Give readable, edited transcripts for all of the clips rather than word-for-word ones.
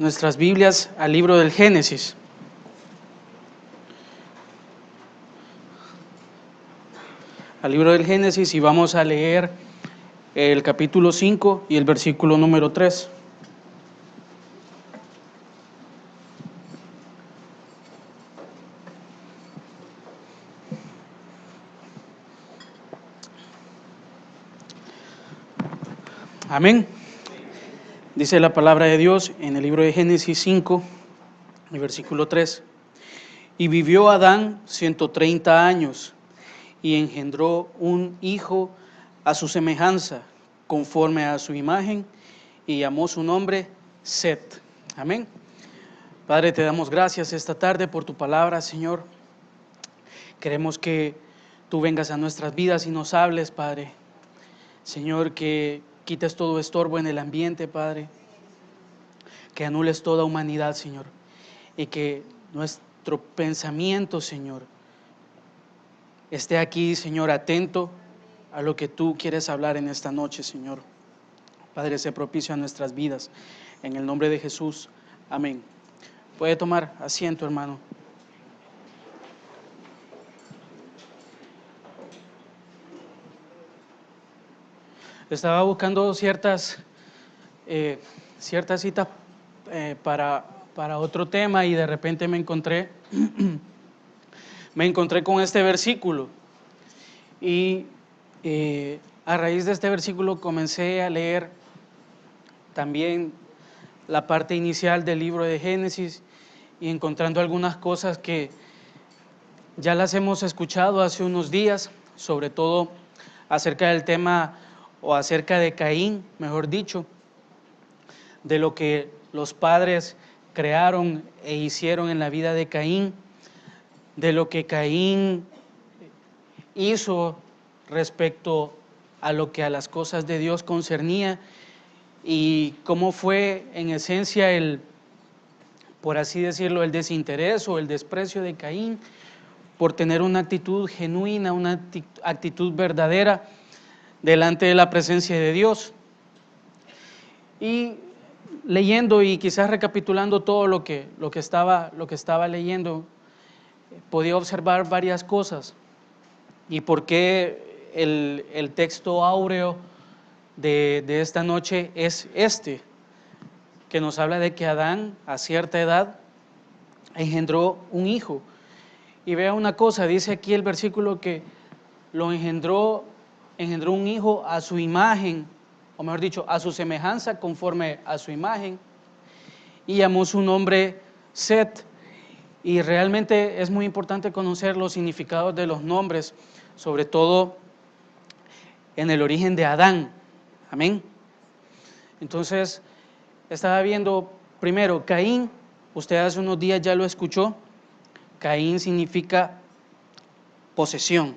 nuestras Biblias al libro del Génesis. Al libro del Génesis, y vamos a leer el capítulo 5 y el versículo número 3. Amén. Dice la palabra de Dios en el libro de Génesis 5, el versículo 3. Y vivió Adán 130 años, y engendró un hijo a su semejanza, conforme a su imagen, y llamó su nombre Set. Amén. Padre, te damos gracias esta tarde por tu palabra, Señor. Queremos que tú vengas a nuestras vidas y nos hables, Padre. Señor, que quites todo estorbo en el ambiente, Padre. Que anules toda humanidad, Señor. Y que nuestro pensamiento, Señor, esté aquí, Señor, atento a lo que tú quieres hablar en esta noche, Señor. Padre, sé propicio a nuestras vidas. En el nombre de Jesús. Amén. Puede tomar asiento, hermano. Estaba buscando ciertas citas para otro tema y de repente me encontré con este versículo y a raíz de este versículo comencé a leer también la parte inicial del libro de Génesis y encontrando algunas cosas que ya las hemos escuchado hace unos días, sobre todo acerca del tema o acerca de Caín, mejor dicho, de lo que los padres crearon e hicieron en la vida de Caín, de lo que Caín hizo respecto a lo que a las cosas de Dios concernía y cómo fue en esencia por así decirlo, el desinterés o el desprecio de Caín por tener una actitud genuina, una actitud verdadera delante de la presencia de Dios. Y leyendo y quizás recapitulando todo lo que estaba leyendo, podía observar varias cosas y por qué el texto áureo de esta noche es que nos habla de que Adán a cierta edad engendró un hijo. Y vea una cosa, dice aquí el versículo que lo engendró un hijo a su imagen, o mejor dicho, a su semejanza, conforme a su imagen, y llamó su nombre Set. Y realmente es muy importante conocer los significados de los nombres, sobre todo en el origen de Adán. Amén. Entonces, estaba viendo primero Caín, usted hace unos días ya lo escuchó. Caín significa posesión.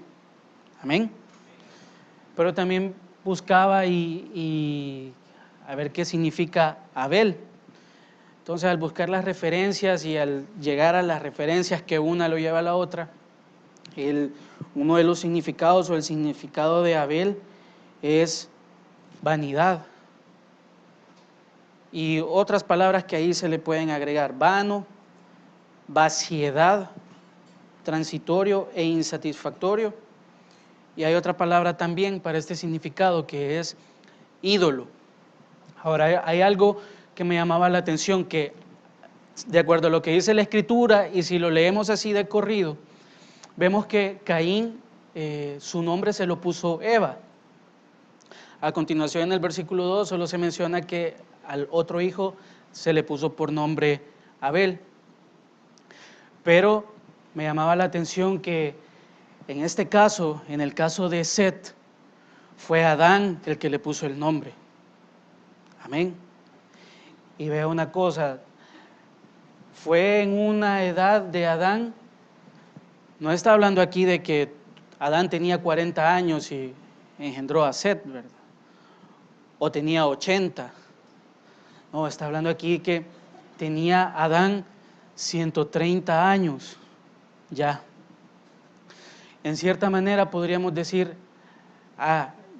Amén. Pero también buscaba y a ver qué significa Abel. Entonces, al buscar las referencias y al llegar a las referencias que una lo lleva a la otra, uno de los significados o el significado de Abel es vanidad. Y otras palabras que ahí se le pueden agregar: vano, vaciedad, transitorio e insatisfactorio. Y hay otra palabra también para este significado que es ídolo. Ahora, hay algo que me llamaba la atención, que de acuerdo a lo que dice la Escritura, y si lo leemos así de corrido, vemos que Caín, su nombre se lo puso Eva. A continuación, en el versículo 2 solo se menciona que al otro hijo se le puso por nombre Abel. Pero me llamaba la atención que en este caso, en el caso de Set, fue Adán el que le puso el nombre. Amén. Y veo una cosa, fue en una edad de Adán, no está hablando aquí de que Adán tenía 40 años y engendró a Set, ¿verdad? O tenía 80. No, está hablando aquí que tenía Adán 130 años ya. En cierta manera podríamos decir,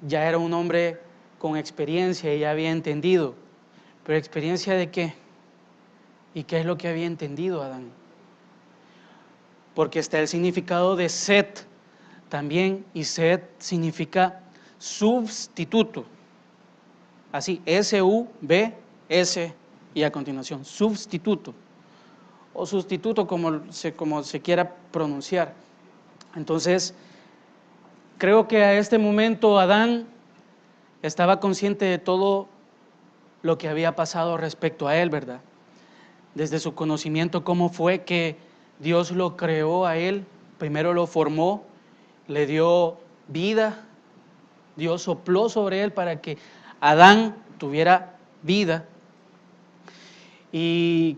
ya era un hombre con experiencia y ya había entendido. ¿Pero experiencia de qué? ¿Y qué es lo que había entendido Adán? Porque está el significado de Set también, y Set significa sustituto. Así, S-U-B-S y a continuación, sustituto. O sustituto como se quiera pronunciar. Entonces, creo que a este momento Adán estaba consciente de todo lo que había pasado respecto a él, ¿verdad? Desde su conocimiento, cómo fue que Dios lo creó a él, primero lo formó, le dio vida, Dios sopló sobre él para que Adán tuviera vida. Y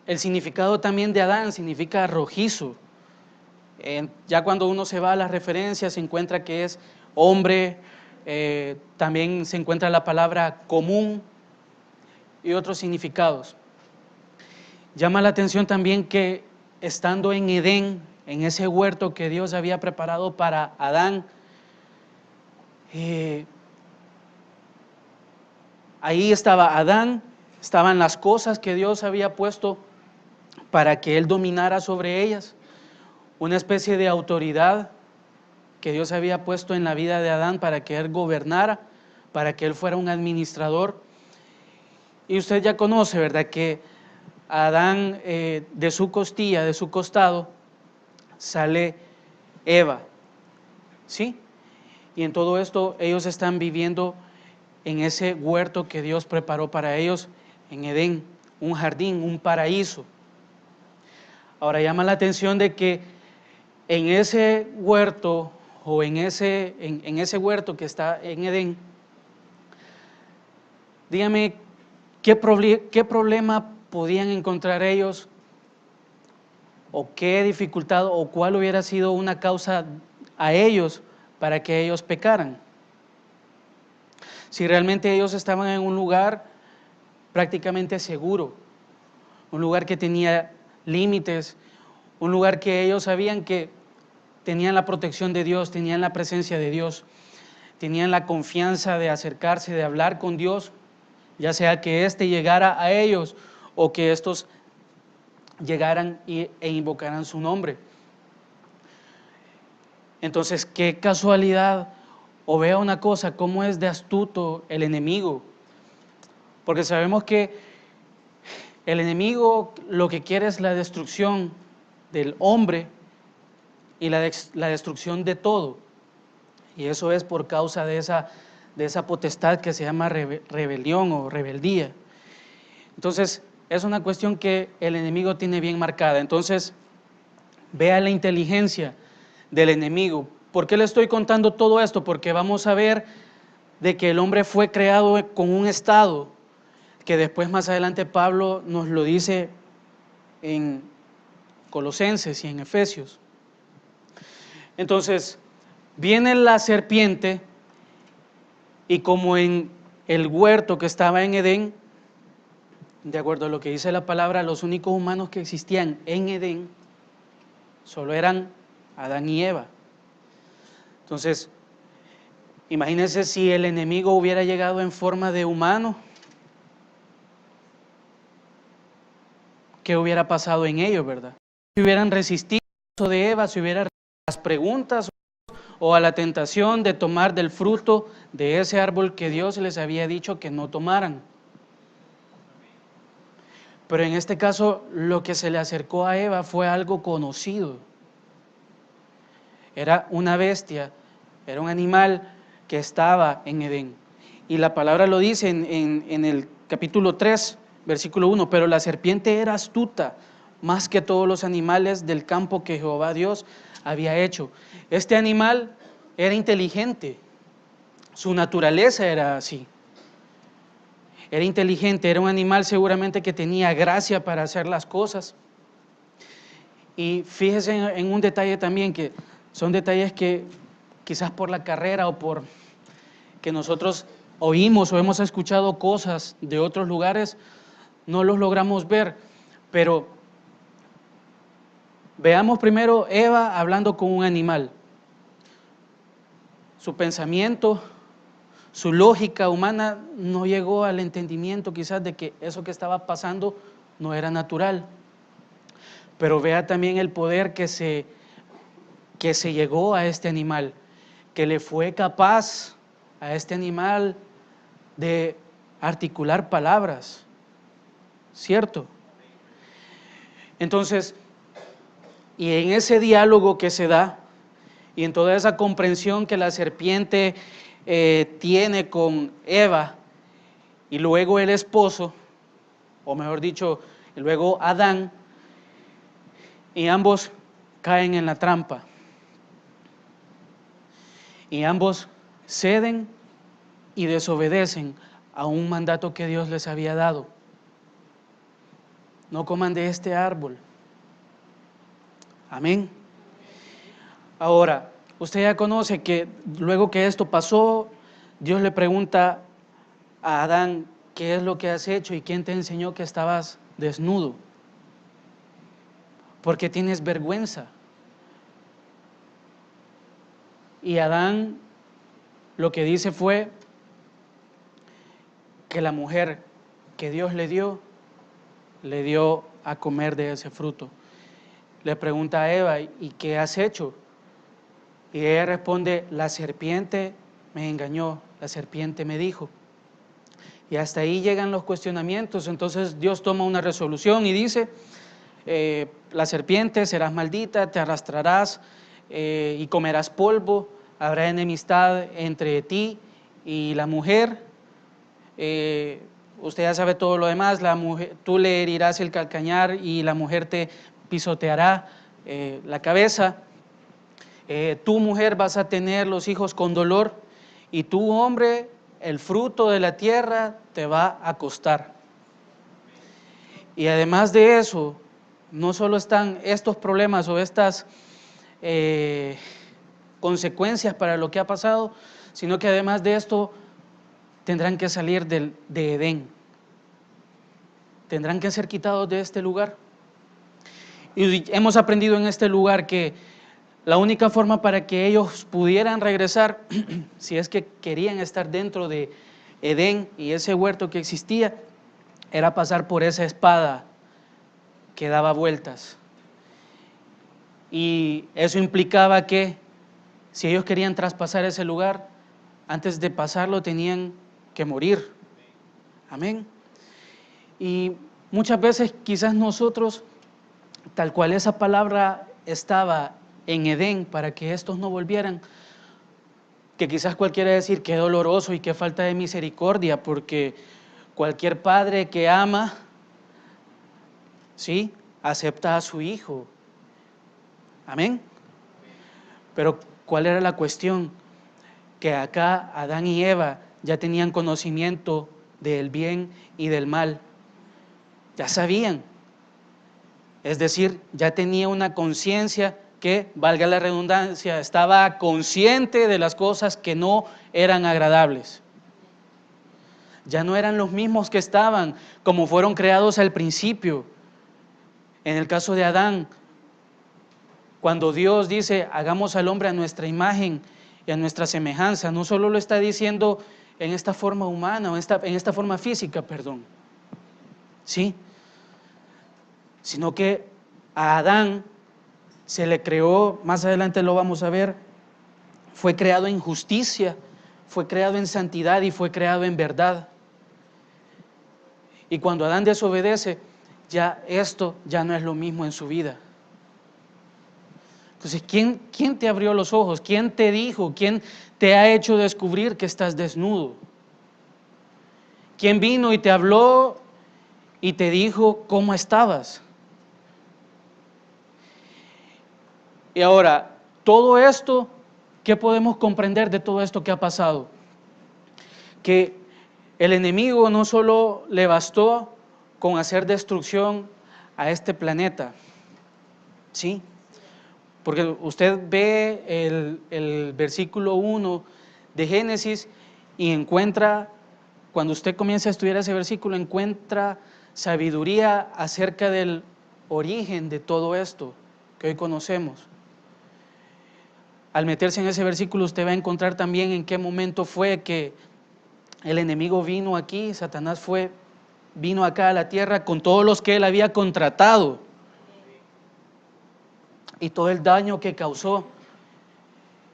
el significado también de Adán significa rojizo. Ya cuando uno se va a las referencias se encuentra que es hombre, también se encuentra la palabra común y otros significados. Llama la atención también que estando en Edén, en ese huerto que Dios había preparado para Adán, ahí estaba Adán, estaban las cosas que Dios había puesto para que él dominara sobre ellas, una especie de autoridad que Dios había puesto en la vida de Adán para que él gobernara, para que él fuera un administrador. Y usted ya conoce, ¿verdad?, que Adán, de su costilla, de su costado, sale Eva, ¿sí? Y en todo esto ellos están viviendo en ese huerto que Dios preparó para ellos en Edén, un jardín, un paraíso. Ahora llama la atención de que en ese huerto o en ese huerto que está en Edén, dígame qué problema podían encontrar ellos o qué dificultad o cuál hubiera sido una causa a ellos para que ellos pecaran. Si realmente ellos estaban en un lugar prácticamente seguro, un lugar que tenía límites, un lugar que ellos sabían que tenían la protección de Dios, tenían la presencia de Dios, tenían la confianza de acercarse, de hablar con Dios, ya sea que éste llegara a ellos o que estos llegaran e invocaran su nombre. Entonces, qué casualidad, o vea una cosa, cómo es de astuto el enemigo, porque sabemos que el enemigo lo que quiere es la destrucción del hombre y la destrucción de todo, y eso es por causa de esa potestad que se llama rebelión o rebeldía. Entonces, es una cuestión que el enemigo tiene bien marcada. Entonces, vea la inteligencia del enemigo. ¿Por qué le estoy contando todo esto? Porque vamos a ver de que el hombre fue creado con un estado que después más adelante Pablo nos lo dice en Colosenses y en Efesios. Entonces, viene la serpiente y como en el huerto que estaba en Edén, de acuerdo a lo que dice la palabra, los únicos humanos que existían en Edén solo eran Adán y Eva. Entonces, imagínense si el enemigo hubiera llegado en forma de humano, ¿qué hubiera pasado en ellos, verdad? Si hubieran resistido de Eva, si hubieran las preguntas o a la tentación de tomar del fruto de ese árbol que Dios les había dicho que no tomaran. Pero en este caso, lo que se le acercó a Eva fue algo conocido. Era una bestia, era un animal que estaba en Edén. Y la palabra lo dice en el capítulo 3, versículo 1, pero la serpiente era astuta más que todos los animales del campo que Jehová Dios había hecho. Este animal era inteligente, su naturaleza era así. Era inteligente, era un animal seguramente que tenía gracia para hacer las cosas. Y fíjese en un detalle también, que son detalles que quizás por la carrera o por que nosotros oímos o hemos escuchado cosas de otros lugares, no los logramos ver. Pero veamos primero Eva hablando con un animal. Su pensamiento, su lógica humana no llegó al entendimiento quizás de que eso que estaba pasando no era natural. Pero vea también el poder que se llegó a este animal, que le fue capaz a este animal de articular palabras, ¿cierto? Entonces, y en ese diálogo que se da, y en toda esa comprensión que la serpiente tiene con Eva, y luego el esposo, o mejor dicho, y luego Adán, y ambos caen en la trampa. Y ambos ceden y desobedecen a un mandato que Dios les había dado. No coman de este árbol. Amén. Ahora, usted ya conoce que luego que esto pasó, Dios le pregunta a Adán, ¿qué es lo que has hecho y quién te enseñó que estabas desnudo? ¿Por qué tienes vergüenza? Y Adán lo que dice fue que la mujer que Dios le dio a comer de ese fruto. Le pregunta a Eva, ¿y qué has hecho? Y ella responde, la serpiente me engañó, la serpiente me dijo. Y hasta ahí llegan los cuestionamientos. Entonces Dios toma una resolución y dice, la serpiente, serás maldita, te arrastrarás y comerás polvo, habrá enemistad entre ti y la mujer. Usted ya sabe todo lo demás, tú le herirás el calcañar y la mujer te pisoteará la cabeza. Tu mujer vas a tener los hijos con dolor y tu hombre, el fruto de la tierra te va a costar. Y además de eso, no solo están estos problemas o estas consecuencias para lo que ha pasado, sino que además de esto tendrán que salir de Edén. Tendrán que ser quitados de este lugar. Y hemos aprendido en este lugar que la única forma para que ellos pudieran regresar, si es que querían estar dentro de Edén y ese huerto que existía, era pasar por esa espada que daba vueltas. Y eso implicaba que si ellos querían traspasar ese lugar, antes de pasarlo tenían que morir. Amén. Y muchas veces quizás nosotros, tal cual esa palabra estaba en Edén para que estos no volvieran, que quizás cualquiera decir qué doloroso y qué falta de misericordia, porque cualquier padre que ama, ¿sí?, acepta a su hijo. Amén. Pero ¿cuál era la cuestión? Que acá Adán y Eva ya tenían conocimiento del bien y del mal. Ya sabían. Es decir, ya tenía una conciencia que, valga la redundancia, estaba consciente de las cosas que no eran agradables. Ya no eran los mismos que estaban como fueron creados al principio. En el caso de Adán, cuando Dios dice, hagamos al hombre a nuestra imagen y a nuestra semejanza, no solo lo está diciendo en esta forma humana, o en esta forma física, perdón, ¿sí?, sino que a Adán se le creó, más adelante lo vamos a ver, fue creado en justicia, fue creado en santidad y fue creado en verdad. Y cuando Adán desobedece, ya esto ya no es lo mismo en su vida. Entonces, ¿quién te abrió los ojos? ¿Quién te dijo? ¿Quién te ha hecho descubrir que estás desnudo? ¿Quién vino y te habló y te dijo cómo estabas? Y ahora, todo esto, ¿qué podemos comprender de todo esto que ha pasado? Que el enemigo no solo le bastó con hacer destrucción a este planeta, ¿sí? Porque usted ve el versículo 1 de Génesis y encuentra, cuando usted comienza a estudiar ese versículo, encuentra sabiduría acerca del origen de todo esto que hoy conocemos. Al meterse en ese versículo usted va a encontrar también en qué momento fue que el enemigo vino aquí, Satanás fue vino acá a la tierra con todos los que él había contratado y todo el daño que causó.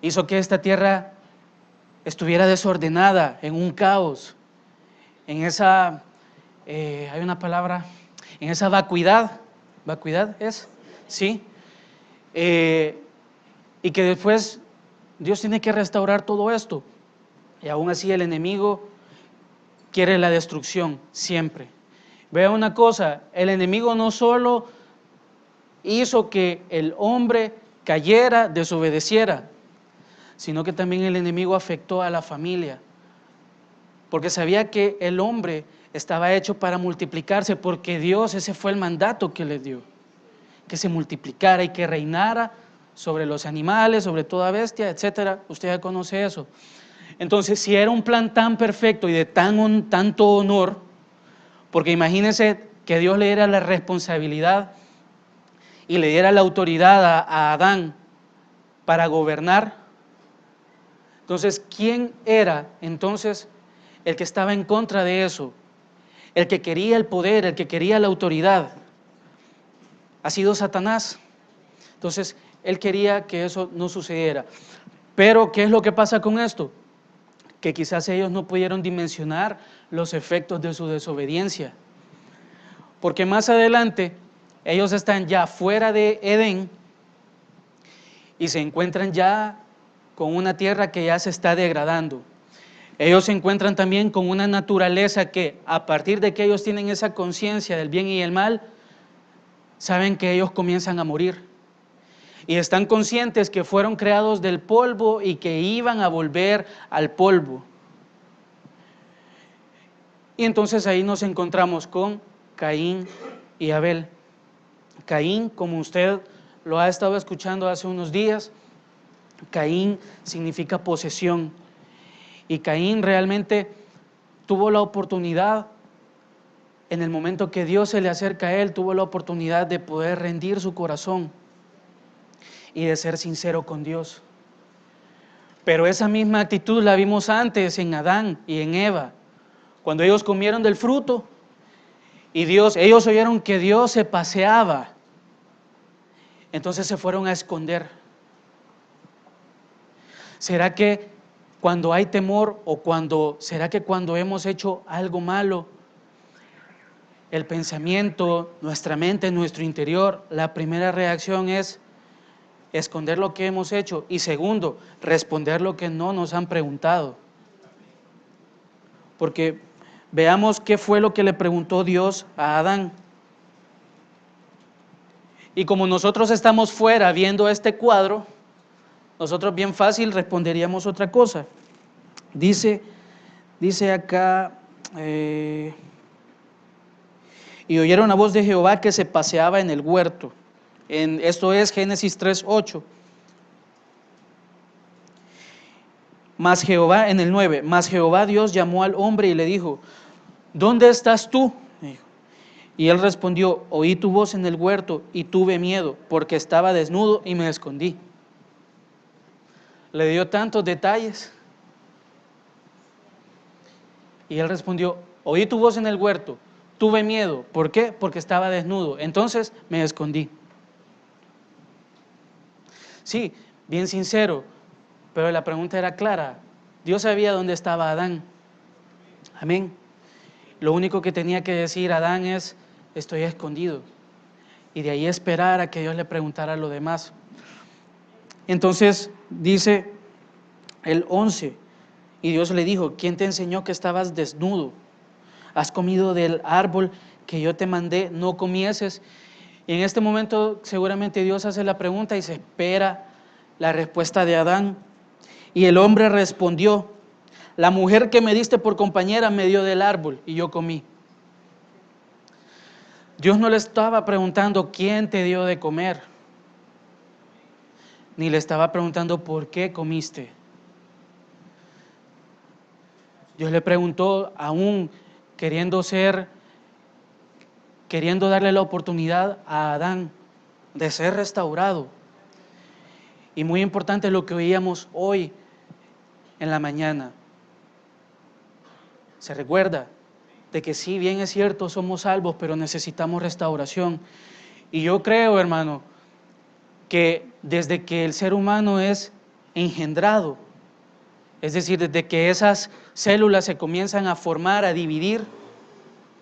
Hizo que esta tierra estuviera desordenada, en un caos, en esa, hay una palabra, en esa vacuidad es, ¿sí? Y que después Dios tiene que restaurar todo esto. Y aún así el enemigo quiere la destrucción siempre. Vea una cosa, el enemigo no solo hizo que el hombre cayera, desobedeciera, sino que también el enemigo afectó a la familia, porque sabía que el hombre estaba hecho para multiplicarse, porque Dios, ese fue el mandato que le dio, que se multiplicara y que reinara sobre los animales, sobre toda bestia, etcétera. Usted ya conoce eso. Entonces, si era un plan tan perfecto y de tanto honor, porque imagínense que Dios le diera la responsabilidad y le diera la autoridad a Adán para gobernar. Entonces, ¿quién era entonces el que estaba en contra de eso? El que quería el poder, el que quería la autoridad. Ha sido Satanás. Entonces, él quería que eso no sucediera. Pero, ¿qué es lo que pasa con esto? Que quizás ellos no pudieron dimensionar los efectos de su desobediencia. Porque más adelante, ellos están ya fuera de Edén y se encuentran ya con una tierra que ya se está degradando. Ellos se encuentran también con una naturaleza que, a partir de que ellos tienen esa conciencia del bien y el mal, saben que ellos comienzan a morir. Y están conscientes que fueron creados del polvo y que iban a volver al polvo. Y entonces ahí nos encontramos con Caín y Abel. Caín, como usted lo ha estado escuchando hace unos días, Caín significa posesión. Y Caín realmente tuvo la oportunidad, en el momento que Dios se le acerca a él, tuvo la oportunidad de poder rendir su corazón y de ser sincero con Dios. Pero esa misma actitud la vimos antes en Adán y en Eva, cuando ellos comieron del fruto y ellos oyeron que Dios se paseaba, entonces se fueron a esconder. ¿Será que cuando hay temor será que cuando hemos hecho algo malo, el pensamiento, nuestra mente, nuestro interior, la primera reacción es esconder lo que hemos hecho y segundo, responder lo que no nos han preguntado? Porque veamos qué fue lo que le preguntó Dios a Adán. Y como nosotros estamos fuera viendo este cuadro, nosotros bien fácil responderíamos otra cosa. Dice acá, y oyeron la voz de Jehová que se paseaba en el huerto. Esto es Génesis 3:8. Mas Jehová, en el 9, mas Jehová Dios llamó al hombre y le dijo, ¿dónde estás tú? Y él respondió, oí tu voz en el huerto y tuve miedo, porque estaba desnudo y me escondí. Le dio tantos detalles. Y él respondió, oí tu voz en el huerto, tuve miedo. ¿Por qué? Porque estaba desnudo. Entonces me escondí. Sí, bien sincero, pero la pregunta era clara. Dios sabía dónde estaba Adán. Amén. Lo único que tenía que decir Adán es, estoy escondido. Y de ahí esperar a que Dios le preguntara lo demás. Entonces dice el 11, y Dios le dijo, ¿quién te enseñó que estabas desnudo? ¿Has comido del árbol que yo te mandé, no comieses? Y en este momento seguramente Dios hace la pregunta y se espera la respuesta de Adán. Y el hombre respondió, la mujer que me diste por compañera me dio del árbol y yo comí. Dios no le estaba preguntando quién te dio de comer, ni le estaba preguntando por qué comiste. Dios le preguntó aún queriendo darle la oportunidad a Adán de ser restaurado. Y muy importante lo que oíamos hoy en la mañana. ¿Se recuerda? de que sí, bien es cierto, somos salvos, pero necesitamos restauración. Y yo creo, hermano, que desde que el ser humano es engendrado, es decir, desde que esas células se comienzan a formar, a dividir,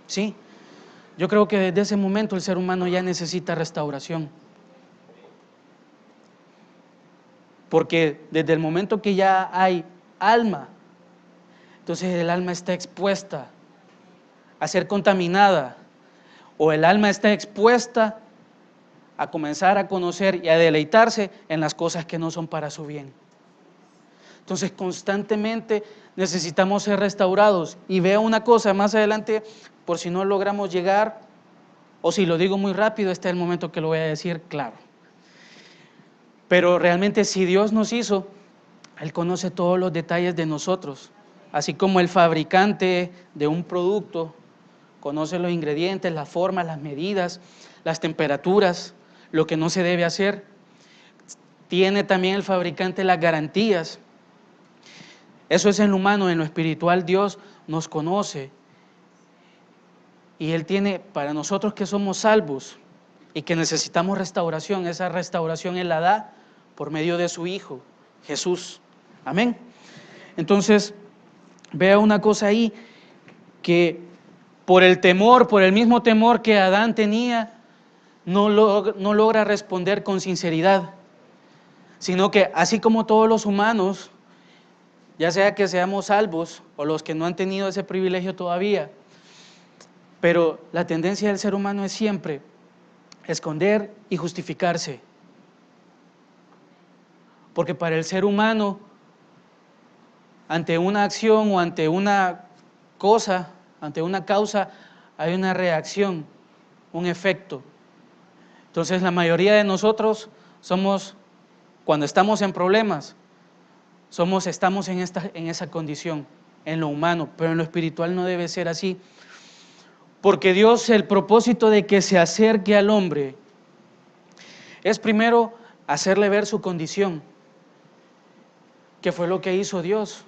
¿sí? Yo creo que desde ese momento el ser humano ya necesita restauración. Porque desde el momento que ya hay alma, entonces el alma está expuesta a ser contaminada, o el alma está expuesta a comenzar a conocer y a deleitarse en las cosas que no son para su bien. Entonces constantemente necesitamos ser restaurados. Y vea una cosa, más adelante, por si no logramos llegar, o si lo digo muy rápido, este es el momento que lo voy a decir claro. Pero realmente si Dios nos hizo, Él conoce todos los detalles de nosotros. Así como el fabricante de un producto conoce los ingredientes, las formas, las medidas, las temperaturas, lo que no se debe hacer. Tiene también el fabricante las garantías. Eso es en lo humano. En lo espiritual Dios nos conoce. Y Él tiene, para nosotros que somos salvos y que necesitamos restauración, esa restauración Él la da por medio de su Hijo, Jesús. Amén. Entonces, vea una cosa ahí, que por el temor, por el mismo temor que Adán tenía, no logra responder con sinceridad, sino que así como todos los humanos, ya sea que seamos salvos o los que no han tenido ese privilegio todavía, pero la tendencia del ser humano es siempre esconder y justificarse. Porque para el ser humano, ante una acción o ante una cosa, ante una causa, hay una reacción, un efecto. Entonces la mayoría de nosotros somos, cuando estamos en problemas, estamos en esa condición, en lo humano, pero en lo espiritual no debe ser así. Porque Dios, el propósito de que se acerque al hombre es primero hacerle ver su condición, que fue lo que hizo Dios.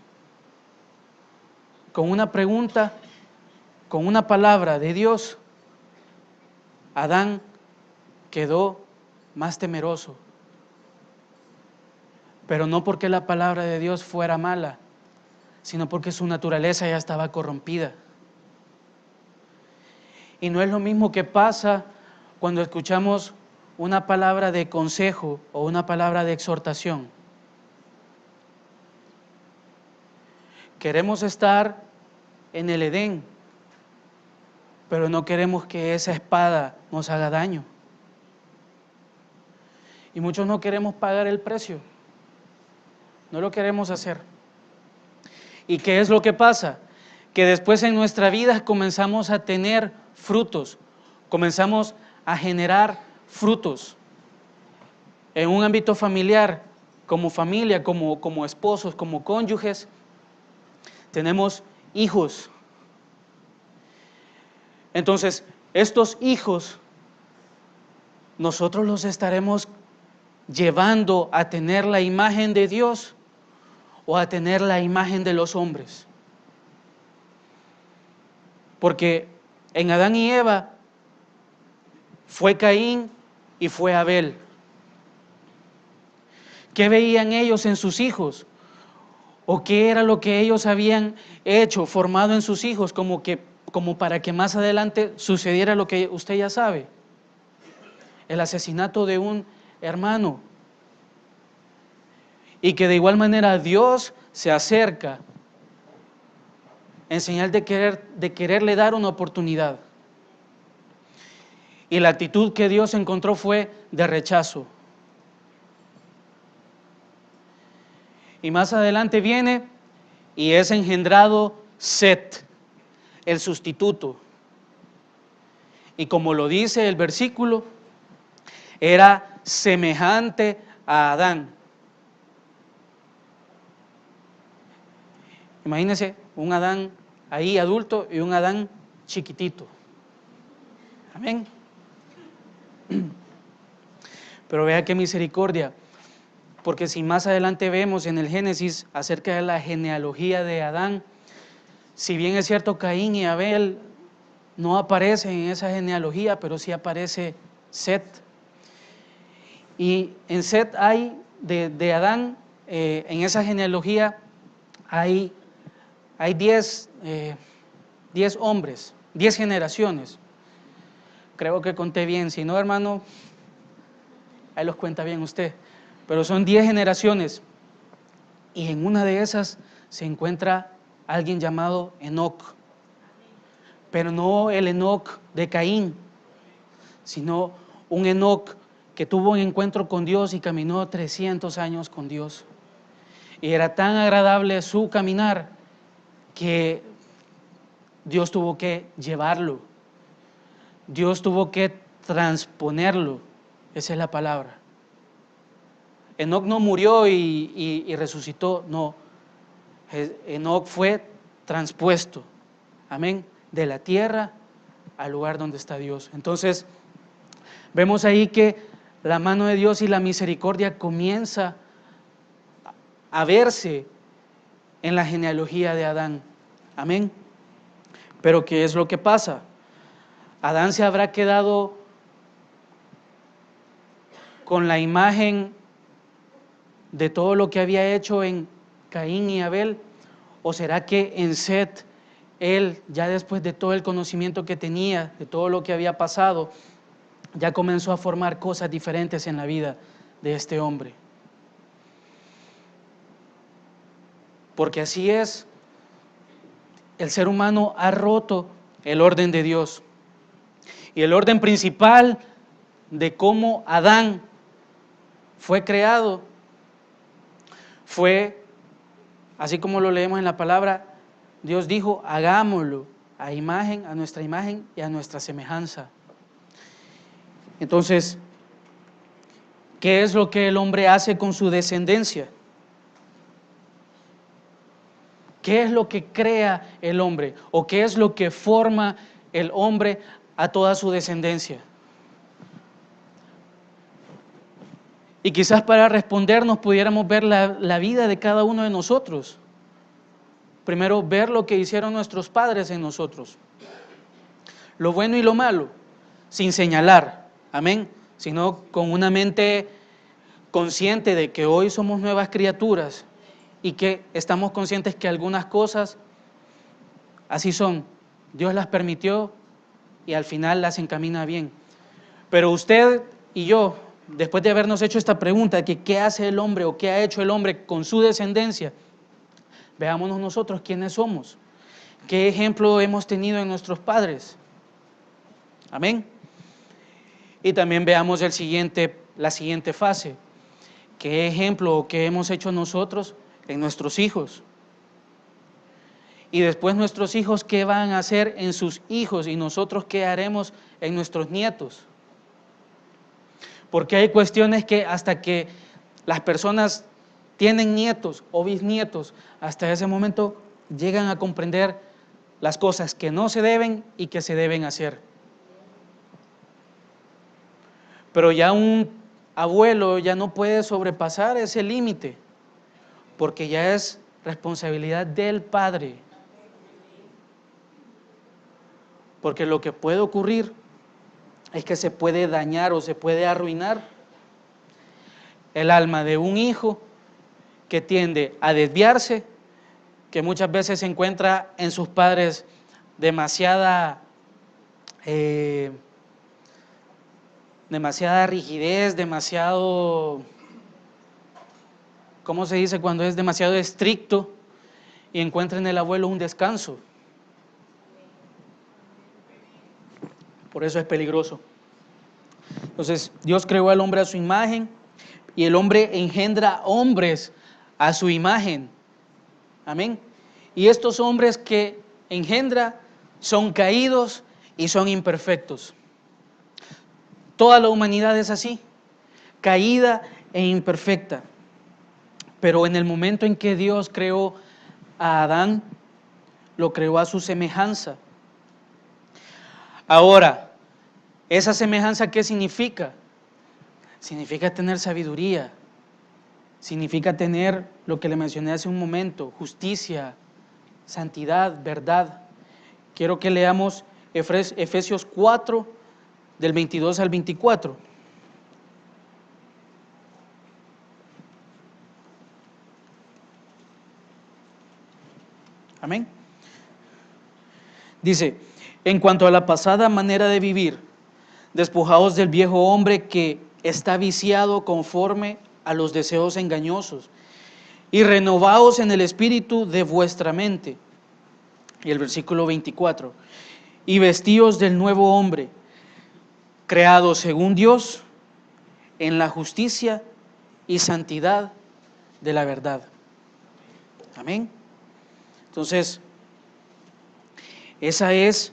Con una pregunta, con una palabra de Dios, Adán quedó más temeroso. Pero no porque la palabra de Dios fuera mala, sino porque su naturaleza ya estaba corrompida. Y no es lo mismo que pasa cuando escuchamos una palabra de consejo o una palabra de exhortación. Queremos estar en el Edén, pero no queremos que esa espada nos haga daño. Y muchos no queremos pagar el precio. No lo queremos hacer. ¿Y qué es lo que pasa? Que después en nuestra vida comenzamos a tener frutos, comenzamos a generar frutos en un ámbito familiar, como familia, como esposos, como cónyuges. Tenemos hijos. Entonces, estos hijos, nosotros los estaremos llevando a tener la imagen de Dios o a tener la imagen de los hombres. Porque en Adán y Eva fue Caín y fue Abel. ¿Qué veían ellos en sus hijos? ¿O qué era lo que ellos habían hecho, formado en sus hijos, como para que más adelante sucediera lo que usted ya sabe? El asesinato de un hermano. Y que de igual manera Dios se acerca en señal de quererle dar una oportunidad. Y la actitud que Dios encontró fue de rechazo. Y más adelante viene y es engendrado Set, el sustituto. Y como lo dice el versículo, era semejante a Adán. Imagínense un Adán ahí adulto y un Adán chiquitito. Amén. Pero vea qué misericordia, porque si más adelante vemos en el Génesis acerca de la genealogía de Adán, si bien es cierto Caín y Abel no aparece en esa genealogía, pero sí aparece Set. Y en Set hay, de Adán, en esa genealogía hay 10 hombres, 10 generaciones. Creo que conté bien, si no, hermano, ahí los cuenta bien usted. Pero son 10 generaciones y en una de esas se encuentra alguien llamado Enoc. Pero no el Enoc de Caín, sino un Enoc que tuvo un encuentro con Dios y caminó 300 años con Dios. Y era tan agradable su caminar que Dios tuvo que llevarlo. Dios tuvo que transponerlo. Esa es la palabra. Enoc no murió y resucitó, no. Enoc fue transpuesto, amén, de la tierra al lugar donde está Dios. Entonces, vemos ahí que la mano de Dios y la misericordia comienza a verse en la genealogía de Adán, amén. Pero ¿qué es lo que pasa? Adán se habrá quedado con la imagen de todo lo que había hecho en Caín y Abel, o será que en Set, él ya después de todo el conocimiento que tenía, de todo lo que había pasado, ya comenzó a formar cosas diferentes en la vida de este hombre? Porque así es, el ser humano ha roto el orden de Dios. Y el orden principal de cómo Adán fue creado fue, así como lo leemos en la palabra, Dios dijo, hagámoslo a nuestra imagen y a nuestra semejanza. Entonces, ¿qué es lo que el hombre hace con su descendencia? ¿Qué es lo que crea el hombre? ¿O qué es lo que forma el hombre a toda su descendencia? Y quizás para respondernos pudiéramos ver la vida de cada uno de nosotros. Primero, ver lo que hicieron nuestros padres en nosotros. Lo bueno y lo malo, sin señalar, amén, sino con una mente consciente de que hoy somos nuevas criaturas y que estamos conscientes que algunas cosas así son. Dios las permitió y al final las encamina bien. Pero usted y yo, después de habernos hecho esta pregunta, que qué hace el hombre o qué ha hecho el hombre con su descendencia, veámonos nosotros quiénes somos, qué ejemplo hemos tenido en nuestros padres. Amén. Y también veamos la siguiente fase, qué ejemplo o qué hemos hecho nosotros en nuestros hijos. Y después nuestros hijos, ¿qué van a hacer en sus hijos? Y nosotros, ¿qué haremos en nuestros nietos? Porque hay cuestiones que hasta que las personas tienen nietos o bisnietos, hasta ese momento llegan a comprender las cosas que no se deben y que se deben hacer. Pero ya un abuelo ya no puede sobrepasar ese límite, porque ya es responsabilidad del padre. Porque lo que puede ocurrir es que se puede dañar o se puede arruinar el alma de un hijo que tiende a desviarse, que muchas veces se encuentra en sus padres demasiada rigidez, demasiado, ¿cómo se dice cuando es demasiado estricto? Y encuentra en el abuelo un descanso. Por eso es peligroso. Entonces, Dios creó al hombre a su imagen y el hombre engendra hombres a su imagen. Amén. Y estos hombres que engendra son caídos y son imperfectos. Toda la humanidad es así, caída e imperfecta. Pero en el momento en que Dios creó a Adán, lo creó a su semejanza. Ahora, ¿esa semejanza qué significa? Significa tener sabiduría, significa tener lo que le mencioné hace un momento, justicia, santidad, verdad. Quiero que leamos Efesios 4, del 22 al 24. Amén. Dice, en cuanto a la pasada manera de vivir, despojaos del viejo hombre que está viciado conforme a los deseos engañosos, y renovaos en el espíritu de vuestra mente. Y el versículo 24, y vestíos del nuevo hombre, creado según Dios, en la justicia y santidad de la verdad. Amén. Entonces, esa es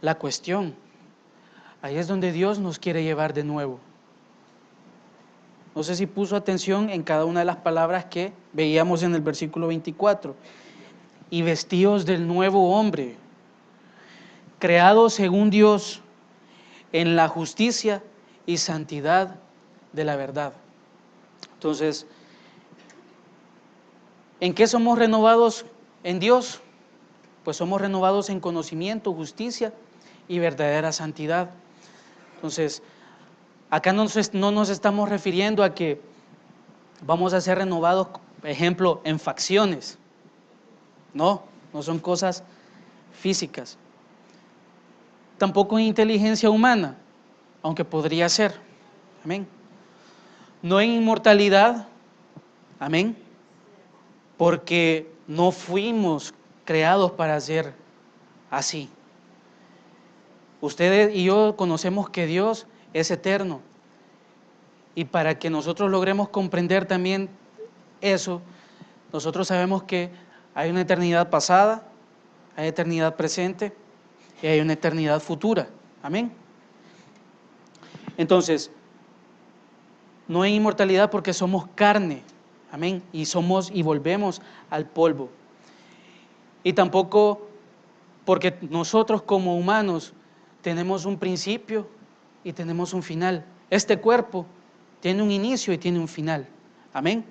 la cuestión. Ahí es donde Dios nos quiere llevar de nuevo. No sé si puso atención en cada una de las palabras que veíamos en el versículo 24. Y vestíos del nuevo hombre, creado según Dios, en la justicia y santidad de la verdad. Entonces, ¿en qué somos renovados en Dios? Pues somos renovados en conocimiento, justicia y verdadera santidad. Entonces, acá no nos estamos refiriendo a que vamos a ser renovados, por ejemplo, en facciones. No son cosas físicas. Tampoco en inteligencia humana, aunque podría ser. Amén. No en inmortalidad. Amén. Porque no fuimos creados para ser así. Ustedes y yo conocemos que Dios es eterno. Y para que nosotros logremos comprender también eso, nosotros sabemos que hay una eternidad pasada, hay eternidad presente y hay una eternidad futura. Amén. Entonces, no hay inmortalidad porque somos carne. Amén. Y volvemos al polvo. Y tampoco porque nosotros como humanos tenemos un principio y tenemos un final. Este cuerpo tiene un inicio y tiene un final. Amén.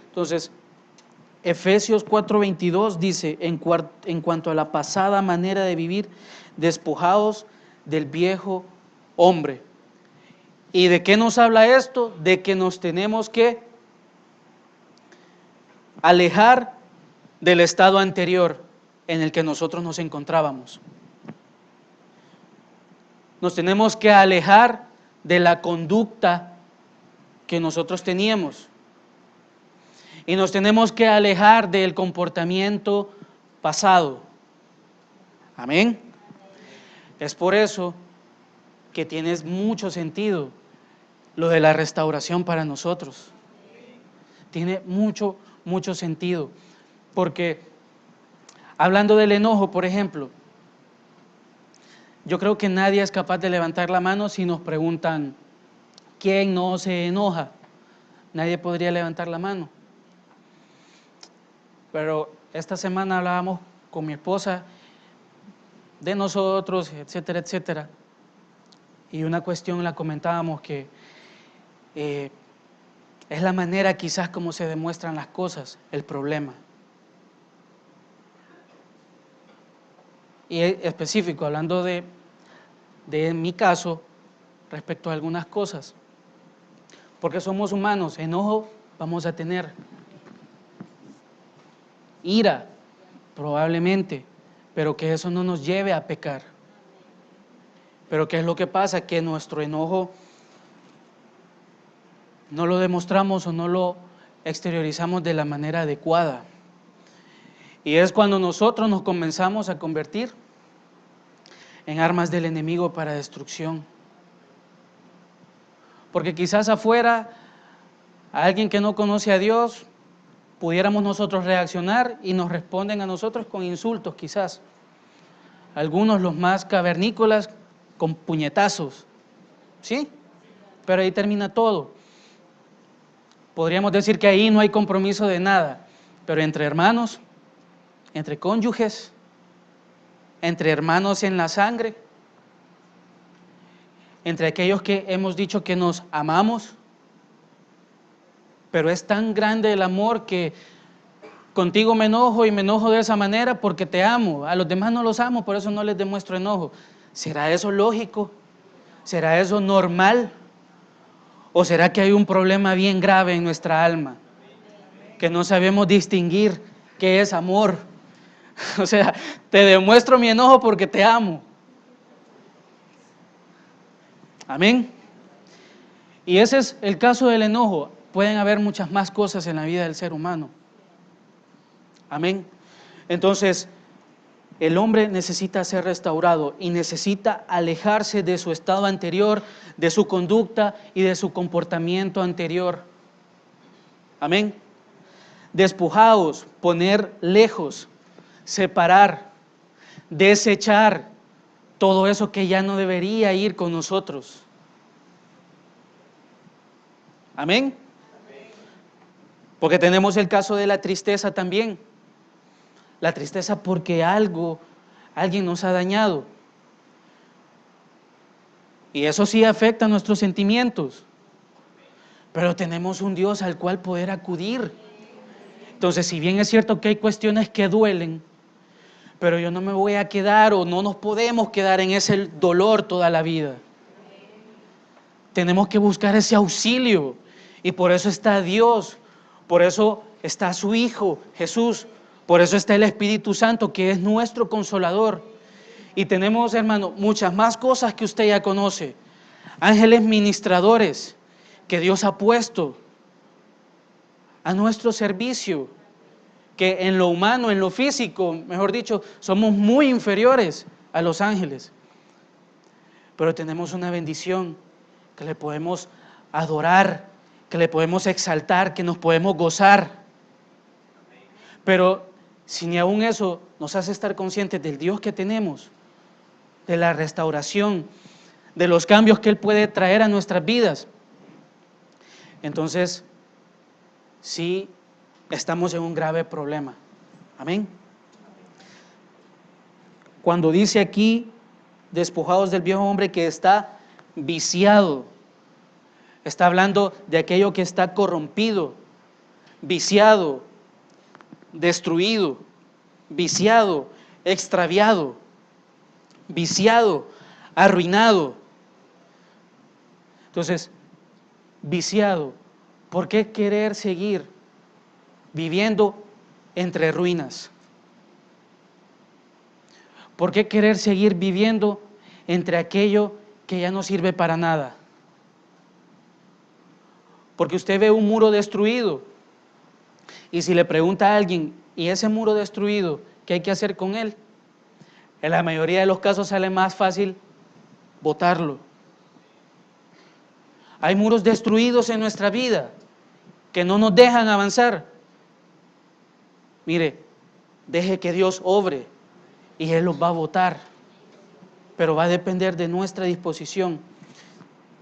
Entonces, Efesios 4:22 dice, en cuanto a la pasada manera de vivir, despojaos del viejo hombre. ¿Y de qué nos habla esto? De que nos tenemos que alejar del estado anterior en el que nosotros nos encontrábamos. Nos tenemos que alejar de la conducta que nosotros teníamos. Y nos tenemos que alejar del comportamiento pasado. Amén. Es por eso que tiene mucho sentido lo de la restauración para nosotros. Tiene mucho sentido. Porque hablando del enojo, por ejemplo, yo creo que nadie es capaz de levantar la mano si nos preguntan ¿quién no se enoja? Nadie podría levantar la mano. Pero esta semana hablábamos con mi esposa de nosotros, etcétera, etcétera. Y una cuestión la comentábamos que es la manera quizás como se demuestran las cosas, el problema. Y específico, hablando de mi caso, respecto a algunas cosas. Porque somos humanos, enojo vamos a tener. Ira, probablemente, pero que eso no nos lleve a pecar. Pero ¿qué es lo que pasa? Que nuestro enojo no lo demostramos o no lo exteriorizamos de la manera adecuada. Y es cuando nosotros nos comenzamos a convertir en armas del enemigo para destrucción. Porque quizás afuera, a alguien que no conoce a Dios, pudiéramos nosotros reaccionar y nos responden a nosotros con insultos quizás. Algunos, los más cavernícolas, con puñetazos. ¿Sí? Pero ahí termina todo. Podríamos decir que ahí no hay compromiso de nada. Pero entre hermanos, entre cónyuges, entre hermanos en la sangre, entre aquellos que hemos dicho que nos amamos, pero es tan grande el amor que Contigo me enojo y me enojo de esa manera porque te amo. A los demás no los amo, por eso no les demuestro enojo. ¿Será eso lógico? ¿Será eso normal? ¿O será que hay un problema bien grave en nuestra alma? Que no sabemos distinguir qué es amor. O sea, te demuestro mi enojo porque te amo. Amén. Y ese es el caso del enojo. Pueden haber muchas más cosas en la vida del ser humano. Amén. Entonces, el hombre necesita ser restaurado y necesita alejarse de su estado anterior, de su conducta y de su comportamiento anterior. Amén. Despojaos, poner lejos, separar, desechar todo eso que ya no debería ir con nosotros. Amén. Porque tenemos el caso de la tristeza también. La tristeza porque alguien nos ha dañado. Y eso sí afecta a nuestros sentimientos. Pero tenemos un Dios al cual poder acudir. Entonces, si bien es cierto que hay cuestiones que duelen, pero yo no me voy a quedar o no nos podemos quedar en ese dolor toda la vida. Tenemos que buscar ese auxilio. Y por eso está Dios, por eso está su Hijo, Jesús. Por eso está el Espíritu Santo, que es nuestro consolador. Y tenemos, hermano, muchas más cosas que usted ya conoce. Ángeles ministradores que Dios ha puesto a nuestro servicio, que en lo humano, en lo físico, mejor dicho, somos muy inferiores a los ángeles. Pero tenemos una bendición que le podemos adorar, que le podemos exaltar, que nos podemos gozar. Pero si ni aún eso nos hace estar conscientes del Dios que tenemos, de la restauración, de los cambios que Él puede traer a nuestras vidas, entonces sí estamos en un grave problema. Amén. Cuando dice aquí, despojados del viejo hombre que está viciado, está hablando de aquello que está corrompido, viciado, destruido, viciado, extraviado, viciado, arruinado. Entonces, viciado, ¿por qué querer seguir viviendo entre ruinas? ¿Por qué querer seguir viviendo entre aquello que ya no sirve para nada? Porque usted ve un muro destruido y si le pregunta a alguien, ¿y ese muro destruido, qué hay que hacer con él? En la mayoría de los casos sale más fácil botarlo. Hay muros destruidos en nuestra vida que no nos dejan avanzar. Mire, deje que Dios obre y Él los va a botar, pero va a depender de nuestra disposición.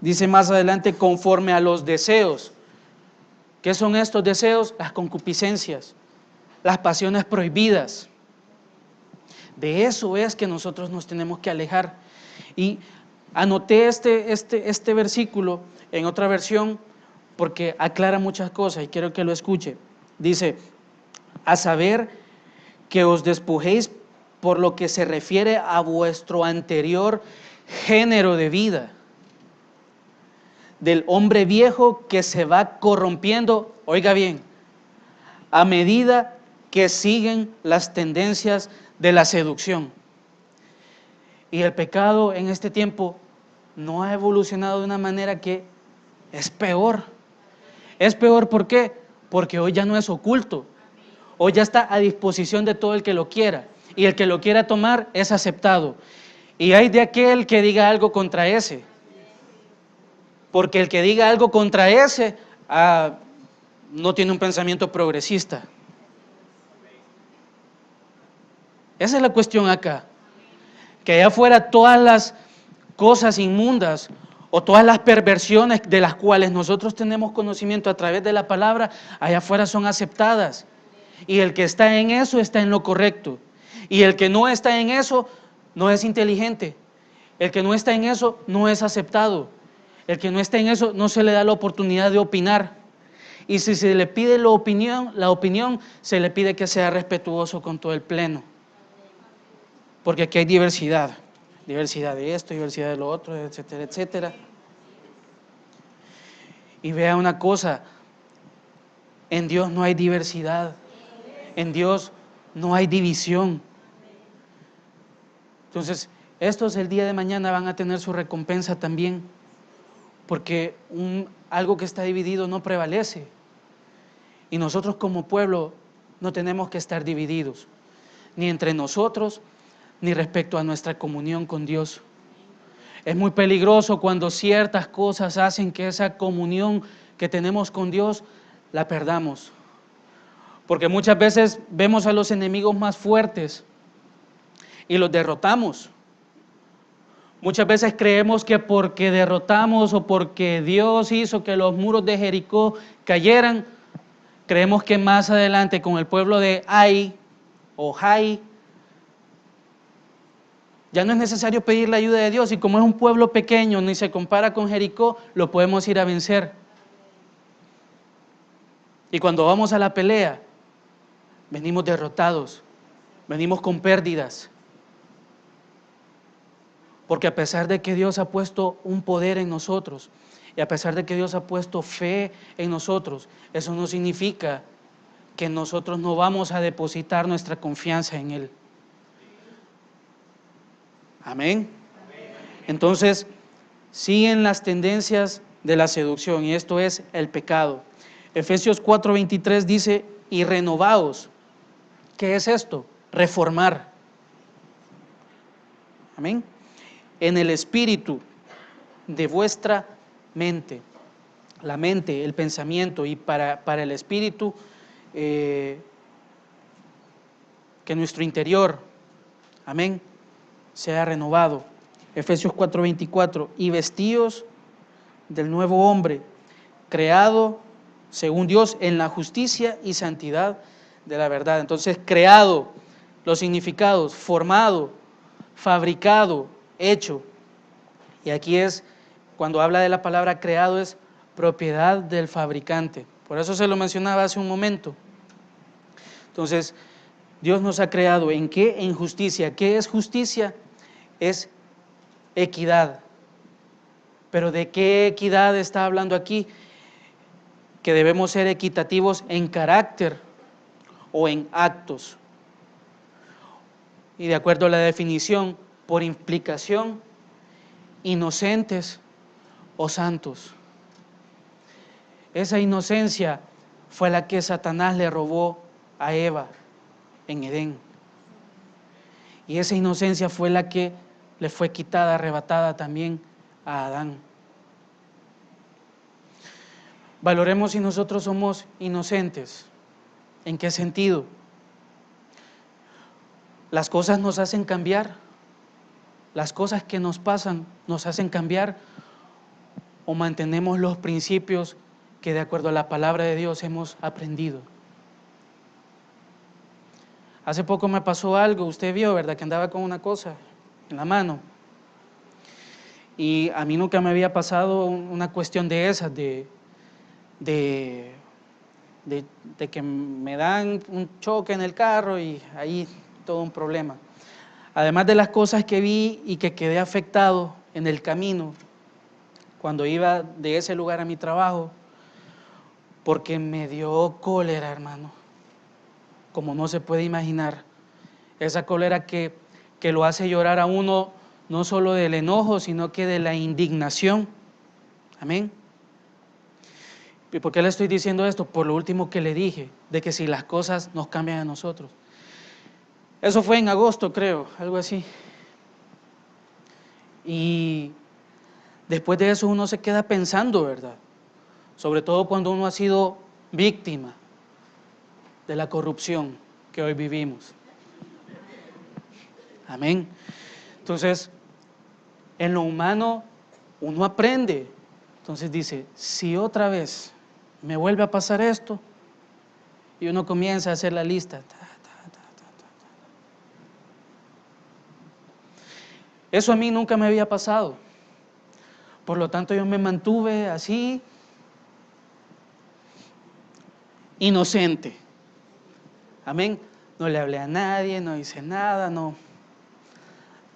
Dice más adelante, conforme a los deseos. ¿Qué son estos deseos? Las concupiscencias, las pasiones prohibidas. De eso es que nosotros nos tenemos que alejar. Y anoté este versículo en otra versión porque aclara muchas cosas y quiero que lo escuche. Dice, a saber que os despojéis por lo que se refiere a vuestro anterior género de vida, del hombre viejo que se va corrompiendo, oiga bien, a medida que siguen las tendencias de la seducción. Y el pecado en este tiempo no ha evolucionado de una manera que es peor. Es peor, ¿por qué? Porque hoy ya no es oculto. Hoy ya está a disposición de todo el que lo quiera. Y el que lo quiera tomar es aceptado. Y hay de aquel que diga algo contra ese. Porque el que diga algo contra ese no tiene un pensamiento progresista. Esa es la cuestión acá. Que allá afuera todas las cosas inmundas o todas las perversiones de las cuales nosotros tenemos conocimiento a través de la palabra, allá afuera son aceptadas. Y el que está en eso está en lo correcto. Y el que no está en eso no es inteligente. El que no está en eso no es aceptado. El que no está en eso no se le da la oportunidad de opinar. Y si se le pide la opinión se le pide que sea respetuoso con todo el pleno. Porque aquí hay diversidad de esto, diversidad de lo otro, etcétera, etcétera. Y vea una cosa, en Dios no hay diversidad, en Dios no hay división. Entonces, estos el día de mañana van a tener su recompensa también, porque algo que está dividido no prevalece. Y nosotros como pueblo no tenemos que estar divididos, ni entre nosotros, ni respecto a nuestra comunión con Dios. Es muy peligroso cuando ciertas cosas hacen que esa comunión que tenemos con Dios la perdamos. Porque muchas veces vemos a los enemigos más fuertes y los derrotamos. Muchas veces creemos que porque derrotamos o porque Dios hizo que los muros de Jericó cayeran, creemos que más adelante con el pueblo de Ai o Jai, ya no es necesario pedir la ayuda de Dios, y como es un pueblo pequeño, ni se compara con Jericó, lo podemos ir a vencer. Y cuando vamos a la pelea, venimos derrotados, venimos con pérdidas. Porque a pesar de que Dios ha puesto un poder en nosotros, y a pesar de que Dios ha puesto fe en nosotros, eso no significa que nosotros no vamos a depositar nuestra confianza en Él. Amén. Entonces, siguen las tendencias de la seducción, y esto es el pecado. Efesios 4:23 dice, y renovaos. ¿Qué es esto? Reformar. Amén. En el espíritu de vuestra mente. La mente, el pensamiento, y para el espíritu, que nuestro interior, amén, sea renovado. Efesios 4:24, y vestíos del nuevo hombre, creado según Dios en la justicia y santidad de la verdad. Entonces, creado, los significados, formado, fabricado, hecho. Y aquí es, cuando habla de la palabra creado, es propiedad del fabricante. Por eso se lo mencionaba hace un momento. Entonces, Dios nos ha creado, ¿en qué? En justicia. ¿Qué es justicia? Es equidad. ¿Pero de qué equidad está hablando aquí? Que debemos ser equitativos en carácter o en actos. Y de acuerdo a la definición, por implicación, inocentes o santos. Esa inocencia fue la que Satanás le robó a Eva en Edén. Y esa inocencia fue la que le fue quitada, arrebatada también a Adán. Valoremos si nosotros somos inocentes. ¿En qué sentido? Las cosas nos hacen cambiar. Las cosas que nos pasan nos hacen cambiar, o mantenemos los principios que de acuerdo a la palabra de Dios hemos aprendido. Hace poco me pasó algo, usted vio, ¿verdad? Que andaba con una cosa en la mano. Y a mí nunca me había pasado una cuestión de esas, de que me dan un choque en el carro y ahí todo un problema. Además de las cosas que vi y que quedé afectado en el camino, cuando iba de ese lugar a mi trabajo, porque me dio cólera, hermano, como no se puede imaginar. Esa cólera que lo hace llorar a uno, no solo del enojo, sino que de la indignación. Amén. ¿Y por qué le estoy diciendo esto? Por lo último que le dije, de que si las cosas nos cambian a nosotros. Eso fue en agosto, creo, algo así. Y después de eso uno se queda pensando, ¿verdad? Sobre todo cuando uno ha sido víctima de la corrupción que hoy vivimos. Amén. Entonces, en lo humano uno aprende. Entonces dice, si otra vez me vuelve a pasar esto, y uno comienza a hacer la lista. Eso a mí nunca me había pasado. Por lo tanto, yo me mantuve así, inocente. Amén. No le hablé a nadie, no hice nada, no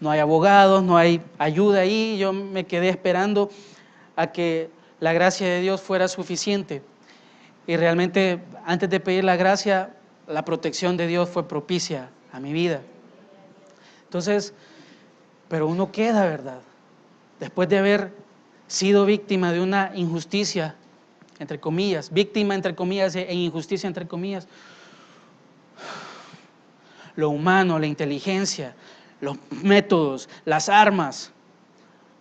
hay abogados, no hay ayuda ahí. Yo me quedé esperando a que la gracia de Dios fuera suficiente. Y realmente, antes de pedir la gracia, la protección de Dios fue propicia a mi vida. Entonces, pero uno queda, ¿verdad? Después de haber sido víctima de una injusticia, entre comillas, víctima entre comillas e injusticia entre comillas, lo humano, la inteligencia, los métodos, las armas,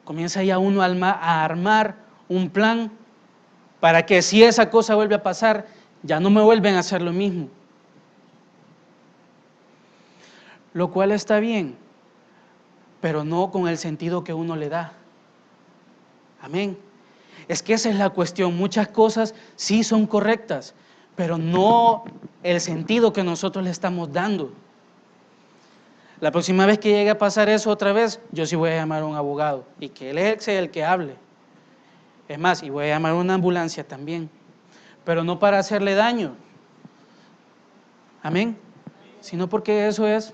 comienza ya uno a armar un plan para que si esa cosa vuelve a pasar, ya no me vuelven a hacer lo mismo. Lo cual está bien, pero no con el sentido que uno le da. Amén. Es que esa es la cuestión. Muchas cosas sí son correctas, pero no el sentido que nosotros le estamos dando. La próxima vez que llegue a pasar eso otra vez, yo sí voy a llamar a un abogado y que él sea el que hable. Es más, y voy a llamar a una ambulancia también, pero no para hacerle daño. Amén. Sino porque eso es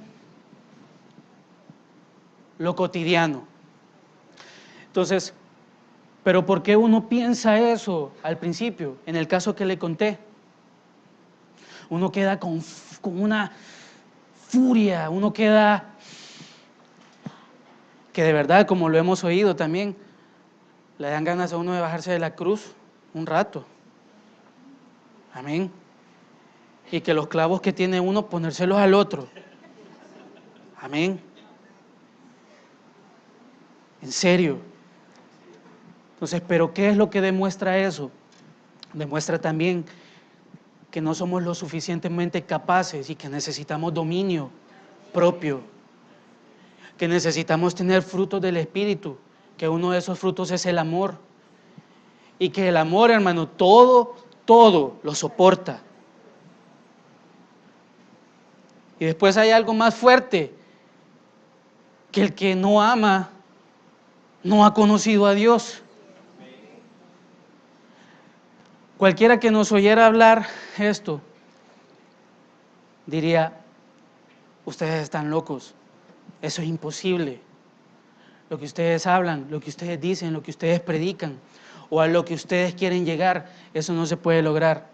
lo cotidiano. Entonces, ¿pero por qué uno piensa eso al principio? En el caso que le conté, uno queda con una furia, uno queda que de verdad, como lo hemos oído también, le dan ganas a uno de bajarse de la cruz un rato. Amén. Y que los clavos que tiene uno, ponérselos al otro. Amén. En serio. Entonces, ¿pero qué es lo que demuestra eso? Demuestra también que no somos lo suficientemente capaces y que necesitamos dominio propio, que necesitamos tener frutos del Espíritu, que uno de esos frutos es el amor, y que el amor, hermano, todo lo soporta. Y después hay algo más fuerte, que el que no ama no ha conocido a Dios. Cualquiera que nos oyera hablar esto, diría, ustedes están locos, eso es imposible. Lo que ustedes hablan, lo que ustedes dicen, lo que ustedes predican, o a lo que ustedes quieren llegar, eso no se puede lograr.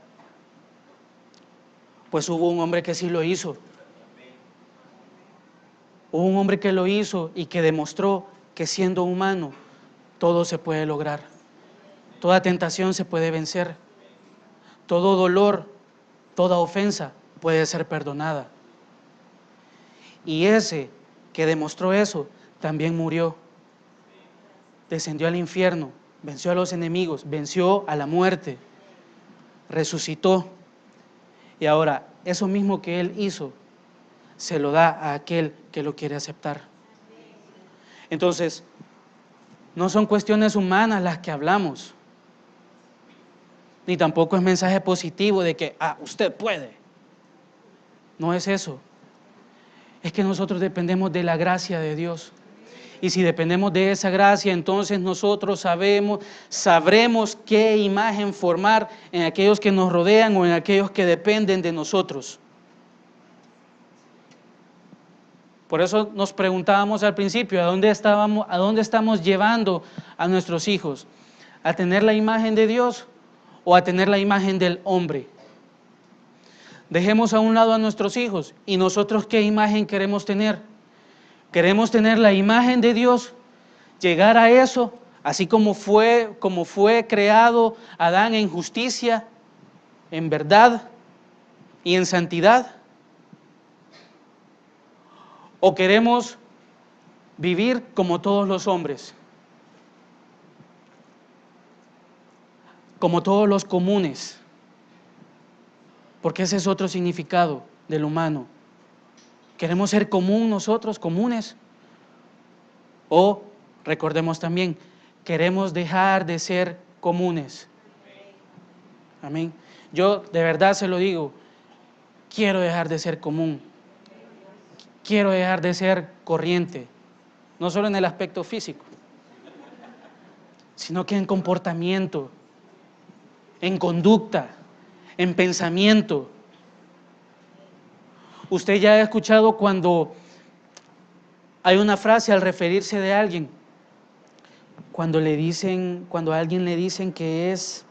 Pues hubo un hombre que sí lo hizo. Hubo un hombre que lo hizo y que demostró que siendo humano, todo se puede lograr. Toda tentación se puede vencer. Todo dolor, toda ofensa puede ser perdonada. Y ese que demostró eso, también murió. Descendió al infierno, venció a los enemigos, venció a la muerte, resucitó. Y ahora, eso mismo que Él hizo, se lo da a aquel que lo quiere aceptar. Entonces, no son cuestiones humanas las que hablamos, ni tampoco es mensaje positivo de que, usted puede. No es eso. Es que nosotros dependemos de la gracia de Dios. Y si dependemos de esa gracia, entonces nosotros sabremos qué imagen formar en aquellos que nos rodean o en aquellos que dependen de nosotros. Por eso nos preguntábamos al principio, ¿a dónde estamos llevando a nuestros hijos? ¿A tener la imagen de Dios o a tener la imagen del hombre? Dejemos a un lado a nuestros hijos. ¿Y nosotros qué imagen queremos tener? ¿Queremos tener la imagen de Dios? ¿Llegar a eso? Así como fue creado Adán en justicia, en verdad y en santidad. ¿O queremos vivir como todos los hombres? Como todos los comunes. Porque ese es otro significado del humano. ¿Queremos ser nosotros, comunes? O, recordemos también, queremos dejar de ser comunes. Amén. Yo de verdad se lo digo, quiero dejar de ser común. Quiero dejar de ser corriente. No solo en el aspecto físico, sino que en comportamiento, en conducta, en pensamiento. Usted ya ha escuchado cuando hay una frase al referirse de alguien, cuando a alguien le dicen que es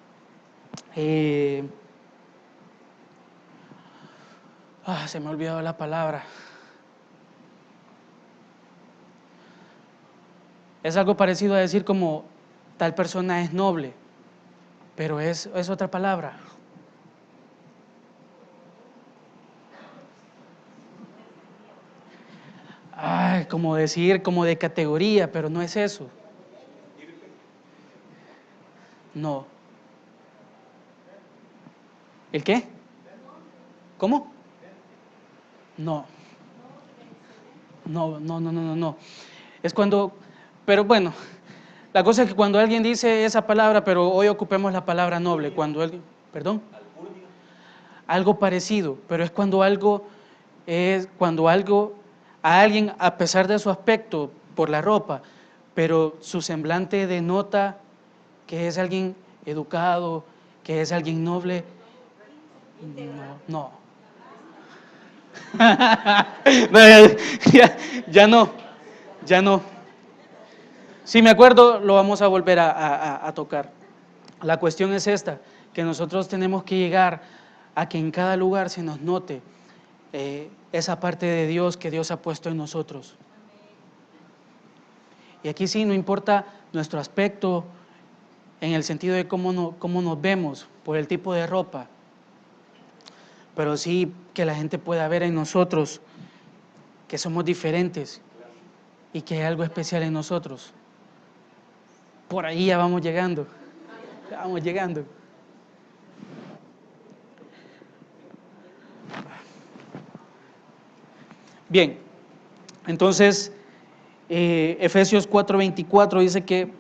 se me ha olvidado la palabra. Es algo parecido a decir como tal persona es noble, pero es otra palabra. Como decir, como de categoría, pero no es eso. No. ¿El qué? ¿Cómo? No. No. Es cuando, pero bueno, la cosa es que cuando alguien dice esa palabra, pero hoy ocupemos la palabra noble, cuando alguien, perdón, algo parecido, pero es cuando algo a alguien, a pesar de su aspecto por la ropa, pero su semblante denota que es alguien educado, que es alguien noble. No. Ya no. Si me acuerdo, lo vamos a volver a tocar. La cuestión es esta, que nosotros tenemos que llegar a que en cada lugar se nos note esa parte de Dios que Dios ha puesto en nosotros. Y aquí sí, no importa nuestro aspecto en el sentido de cómo nos vemos, por el tipo de ropa, pero sí que la gente pueda ver en nosotros que somos diferentes y que hay algo especial en nosotros. Por ahí ya vamos llegando. Bien, entonces Efesios 4:24 dice que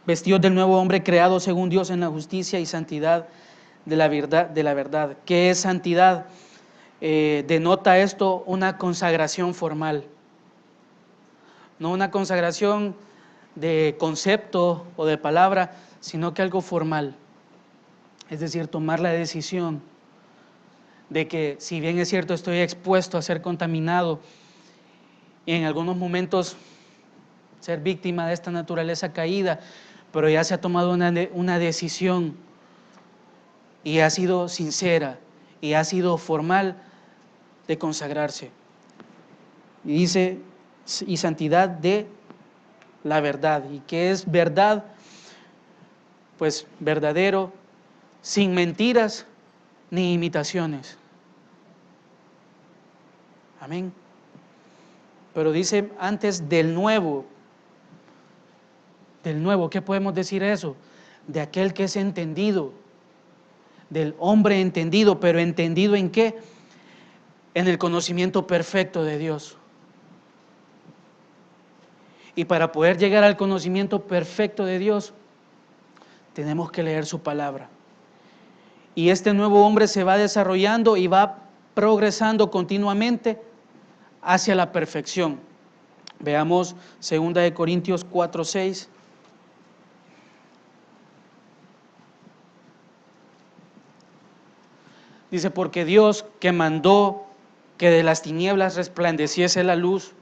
vestidos del nuevo hombre creado según Dios en la justicia y santidad de la verdad. ¿Qué es santidad? Denota esto una consagración formal, no una consagración de concepto o de palabra, sino que algo formal. Es decir, tomar la decisión de que, si bien es cierto, estoy expuesto a ser contaminado y en algunos momentos ser víctima de esta naturaleza caída, pero ya se ha tomado una decisión y ha sido sincera y ha sido formal de consagrarse. Y dice, y santidad de la verdad. ¿Y qué es verdad? Pues verdadero, sin mentiras ni imitaciones. Amén. Pero dice antes del nuevo, ¿qué podemos decir eso? De aquel que es entendido, del hombre entendido, pero entendido ¿en qué? En el conocimiento perfecto de Dios. Y para poder llegar al conocimiento perfecto de Dios, tenemos que leer su palabra. Y este nuevo hombre se va desarrollando y va progresando continuamente hacia la perfección. Veamos 2 Corintios 4:6. Dice, porque Dios, que mandó que de las tinieblas resplandeciese la luz,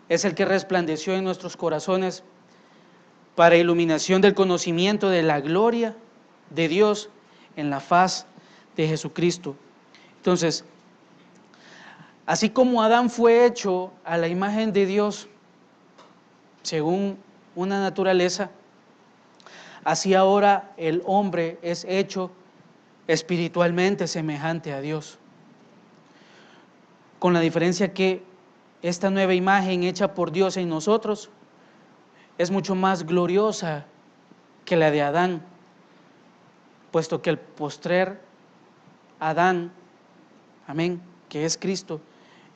es el que resplandeció en nuestros corazones para iluminación del conocimiento de la gloria de Dios en la faz de Jesucristo. Entonces, así como Adán fue hecho a la imagen de Dios según una naturaleza, así ahora el hombre es hecho espiritualmente semejante a Dios. Con la diferencia que esta nueva imagen hecha por Dios en nosotros es mucho más gloriosa que la de Adán, puesto que el postrer Adán, amén, que es Cristo,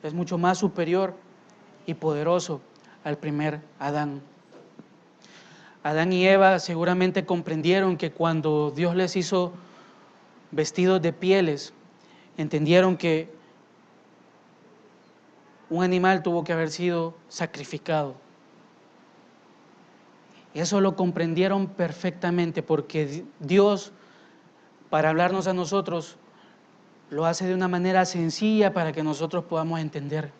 es mucho más superior y poderoso al primer Adán. Adán y Eva seguramente comprendieron que cuando Dios les hizo vestidos de pieles, entendieron que un animal tuvo que haber sido sacrificado. Y eso lo comprendieron perfectamente porque Dios para hablarnos a nosotros, lo hace de una manera sencilla para que nosotros podamos entender.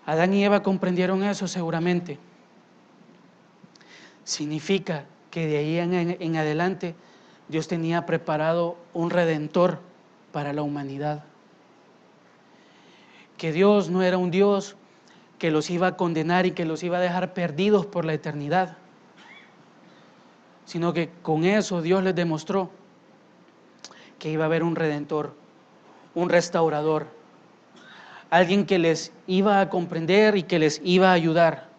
Adán y Eva comprendieron eso seguramente. Significa que de ahí en adelante Dios tenía preparado un redentor para la humanidad. Que Dios no era un Dios que los iba a condenar y que los iba a dejar perdidos por la eternidad, sino que con eso Dios les demostró que iba a haber un redentor, un restaurador, alguien que les iba a comprender y que les iba a ayudar,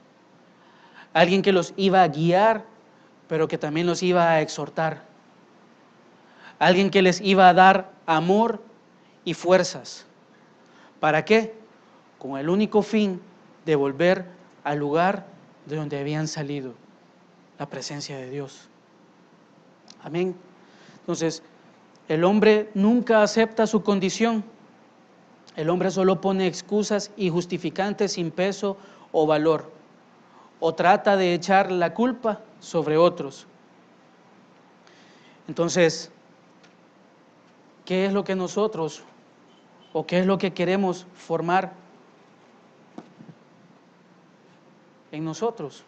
alguien que los iba a guiar, pero que también los iba a exhortar, alguien que les iba a dar amor y fuerzas. ¿Para qué? Con el único fin de volver al lugar de donde habían salido, la presencia de Dios. Amén. Entonces, el hombre nunca acepta su condición. El hombre solo pone excusas y justificantes sin peso o valor, o trata de echar la culpa sobre otros. Entonces, ¿qué es lo que nosotros o qué es lo que queremos formar en nosotros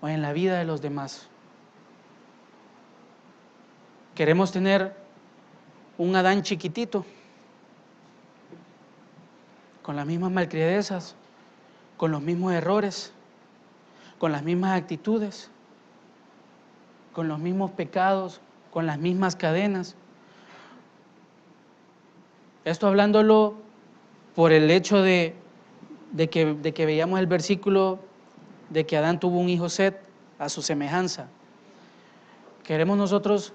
o en la vida de los demás? ¿Queremos tener un Adán chiquitito, con las mismas malcriadezas, con los mismos errores, con las mismas actitudes, con los mismos pecados, con las mismas cadenas? Esto hablándolo por el hecho de que veíamos el versículo de que Adán tuvo un hijo Set a su semejanza. ¿Queremos nosotros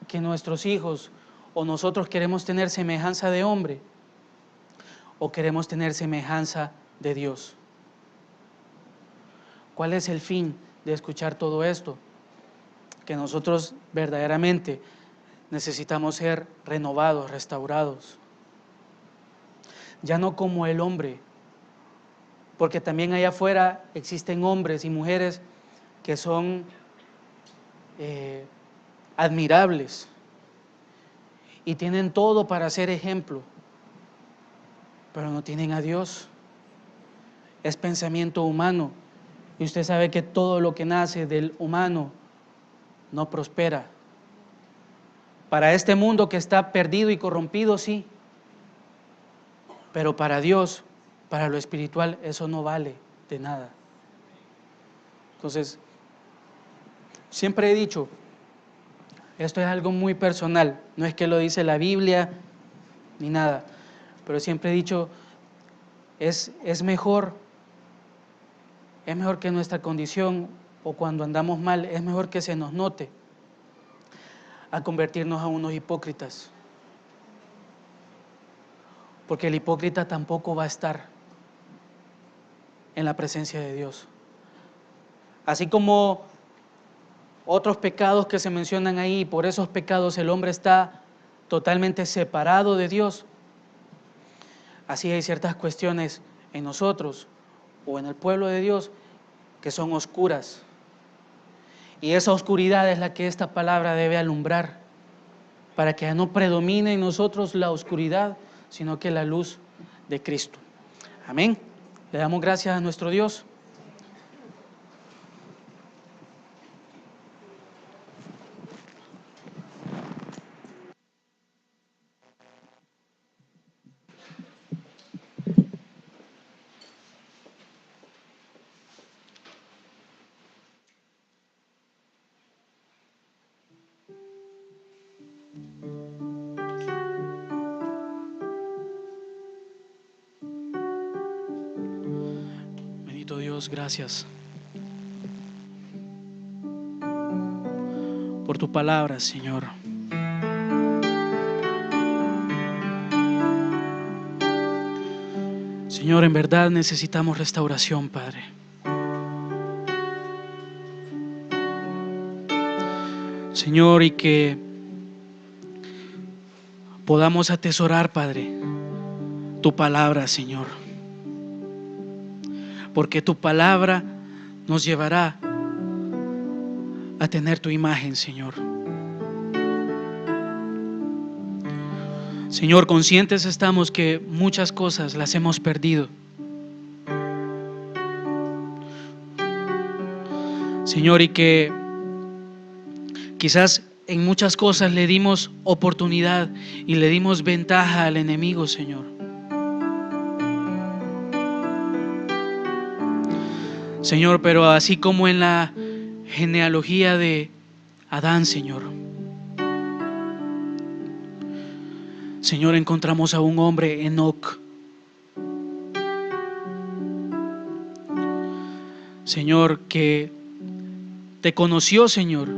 que nuestros hijos o nosotros queremos tener semejanza de hombre o queremos tener semejanza de Dios? ¿Cuál es el fin de escuchar todo esto? Que nosotros verdaderamente necesitamos ser renovados, restaurados. Ya no como el hombre, porque también allá afuera existen hombres y mujeres que son admirables y tienen todo para ser ejemplo, pero no tienen a Dios. Es pensamiento humano, y usted sabe que todo lo que nace del humano no prospera. Para este mundo que está perdido y corrompido, sí, pero para Dios, para lo espiritual, eso no vale de nada. Entonces, siempre he dicho, esto es algo muy personal, no es que lo dice la Biblia ni nada, pero siempre he dicho, es mejor que nuestra condición o cuando andamos mal, es mejor que se nos note a convertirnos a unos hipócritas, porque el hipócrita tampoco va a estar en la presencia de Dios. Así como otros pecados que se mencionan ahí, por esos pecados el hombre está totalmente separado de Dios. Así hay ciertas cuestiones en nosotros o en el pueblo de Dios que son oscuras. Y esa oscuridad es la que esta palabra debe alumbrar, para que no predomine en nosotros la oscuridad, sino que la luz de Cristo. Amén. Le damos gracias a nuestro Dios. Bendito Dios, gracias por tu palabra, Señor. Señor, en verdad necesitamos restauración, Padre. Señor, y que podamos atesorar, Padre, tu palabra, Señor. Porque tu palabra nos llevará a tener tu imagen, Señor. Señor, conscientes estamos que muchas cosas las hemos perdido. Señor, y que quizás en muchas cosas le dimos oportunidad y le dimos ventaja al enemigo, Señor. Señor, pero así como en la genealogía de Adán, Señor, Señor, encontramos a un hombre, Enoc. Señor, que te conoció, Señor.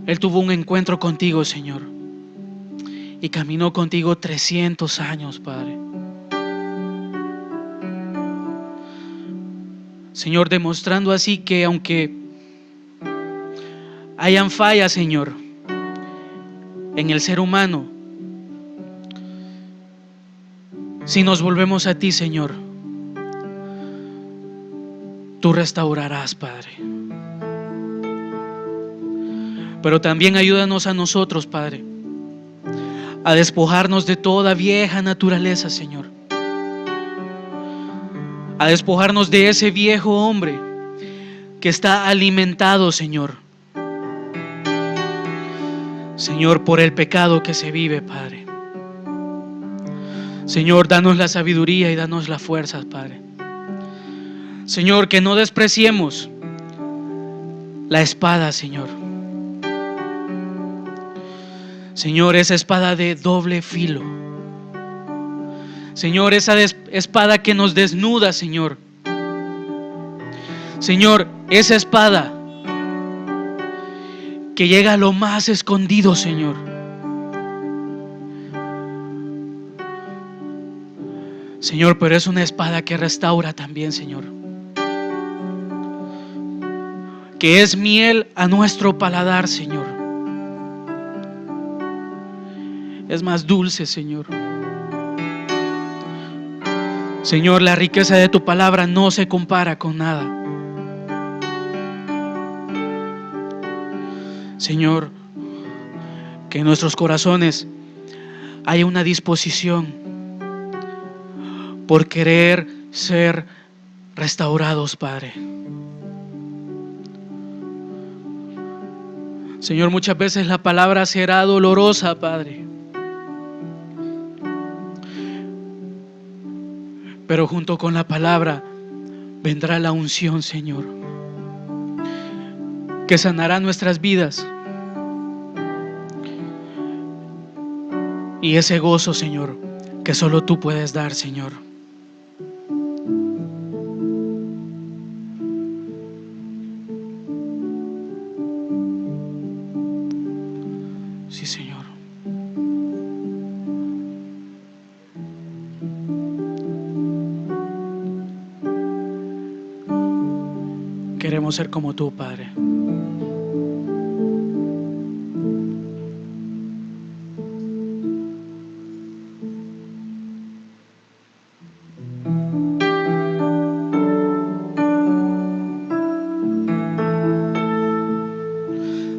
Él tuvo un encuentro contigo, Señor, y caminó contigo 300 años, Padre. Señor, demostrando así que aunque hayan fallas, Señor, en el ser humano, si nos volvemos a ti, Señor, tú restaurarás, Padre. Pero también ayúdanos a nosotros, Padre, a despojarnos de toda vieja naturaleza, Señor. A despojarnos de ese viejo hombre que está alimentado, Señor. Señor, por el pecado que se vive, Padre. Señor, danos la sabiduría y danos las fuerzas, Padre. Señor, que no despreciemos la espada, Señor. Señor, esa espada de doble filo. Señor, esa espada que nos desnuda, Señor. Señor, esa espada que llega a lo más escondido, Señor. Señor, pero es una espada que restaura también, Señor. Que es miel a nuestro paladar, Señor. Es más dulce, Señor. Señor, la riqueza de tu palabra no se compara con nada. Señor, que en nuestros corazones haya una disposición por querer ser restaurados, Padre. Señor, muchas veces la palabra será dolorosa, Padre. Pero junto con la palabra vendrá la unción, Señor, que sanará nuestras vidas. Y ese gozo, Señor, que solo tú puedes dar, Señor. Sí, Señor. Queremos ser como tú, Padre.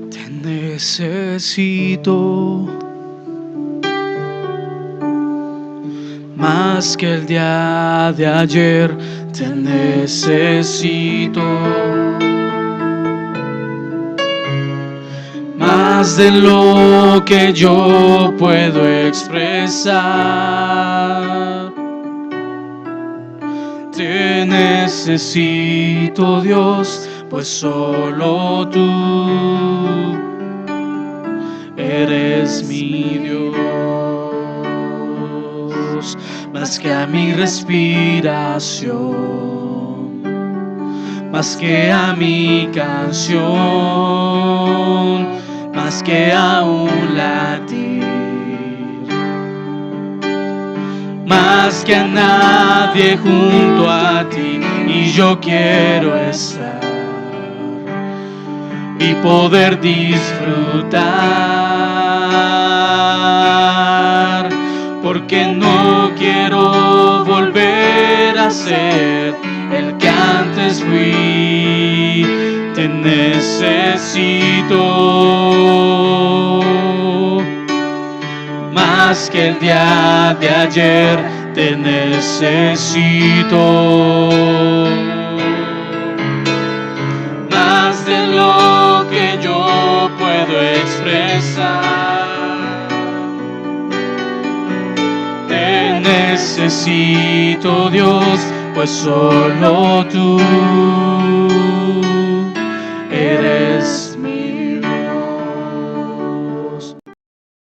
Te necesito más que el día de ayer. Te necesito más de lo que yo puedo expresar. Te necesito, Dios, pues solo tú eres mi Dios. Más que a mi respiración, más que a mi canción, más que a un latir, más que a nadie junto a ti. Y yo quiero estar y poder disfrutar, porque no quiero volver a ser el que antes fui. te necesito, más que el día de ayer, te necesito, más de lo que yo puedo expresar. Te necesito, Dios, pues solo tú